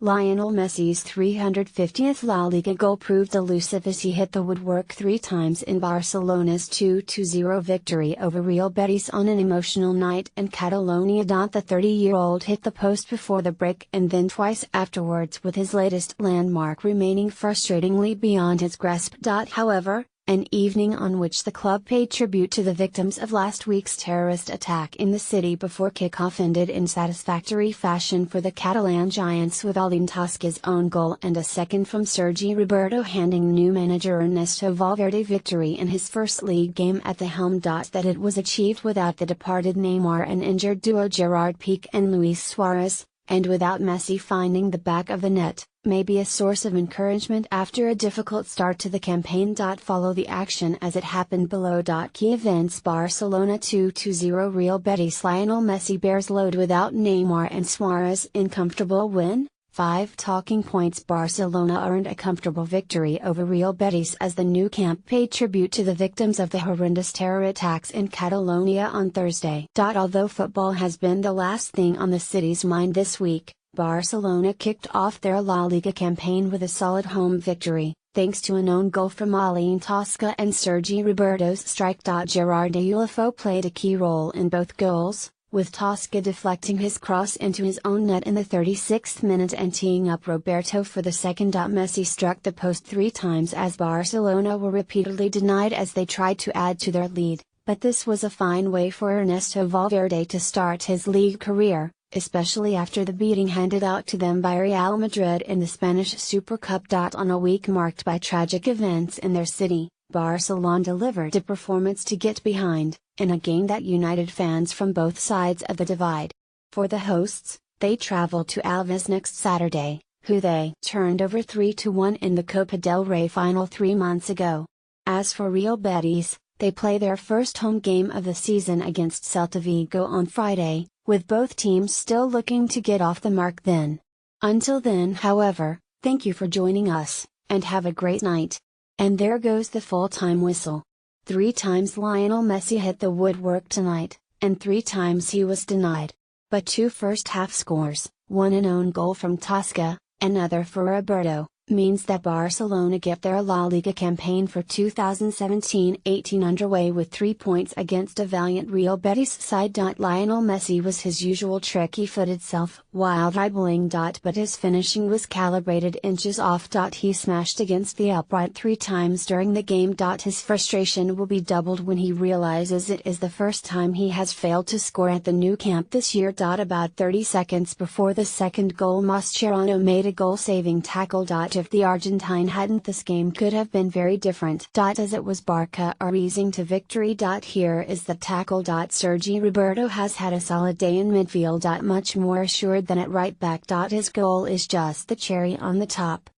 Lionel Messi's 350th La Liga goal proved elusive as he hit the woodwork 3 times in Barcelona's 2-0 victory over Real Betis on an emotional night in Catalonia. The 30-year-old hit the post before the break and then twice afterwards, with his latest landmark remaining frustratingly beyond his grasp. However, an evening on which the club paid tribute to the victims of last week's terrorist attack in the city before kickoff ended in satisfactory fashion for the Catalan Giants, with Alin Tosca's own goal and a second from Sergi Roberto handing new manager Ernesto Valverde victory in his first league game at the helm. That it was achieved without the departed Neymar and injured duo Gerard Piqué and Luis Suarez, and without Messi finding the back of the net, may be a source of encouragement after a difficult start to the campaign. Follow the action as it happened below. Key events: Barcelona 2-0 Real Betis. Lionel Messi bears load without Neymar and Suarez in comfortable win. 5 talking points: Barcelona earned a comfortable victory over Real Betis as the new camp paid tribute to the victims of the horrendous terror attacks in Catalonia on Thursday. Although football has been the last thing on the city's mind this week, Barcelona kicked off their La Liga campaign with a solid home victory, thanks to an own goal from Alin Tosca and Sergi Roberto's strike. Gerard Deulofeu played a key role in both goals, with Tosca deflecting his cross into his own net in the 36th minute and teeing up Roberto for the second. Messi struck the post 3 times as Barcelona were repeatedly denied as they tried to add to their lead, but this was a fine way for Ernesto Valverde to start his league career, especially after the beating handed out to them by Real Madrid in the Spanish Super Cup. On a week marked by tragic events in their city, Barcelona delivered a performance to get behind, in a game that united fans from both sides of the divide. For the hosts, they traveled to Alaves next Saturday, who they turned over 3-1 in the Copa del Rey final 3 months ago. As for Real Betis, they play their first home game of the season against Celta Vigo on Friday, with both teams still looking to get off the mark then. Until then, however, thank you for joining us, and have a great night. And there goes the full-time whistle. 3 times Lionel Messi hit the woodwork tonight, and 3 times he was denied. But 2 first-half scores, one an own goal from Tosca, another for Roberto, means that Barcelona get their La Liga campaign for 2017-18 underway with 3 points against a valiant Real Betis side. Lionel Messi was his usual tricky-footed self while dribbling. But his finishing was calibrated inches off. He smashed against the upright 3 times during the game. His frustration will be doubled when he realizes it is the first time he has failed to score at the new camp this year. About 30 seconds before the second goal, Mascherano made a goal-saving tackle. If the Argentine hadn't, this game could have been very different. As it was Barca are easing to victory. Here is the tackle. Sergi Roberto has had a solid day in midfield. Much more assured than at right back. His goal is just the cherry on the top.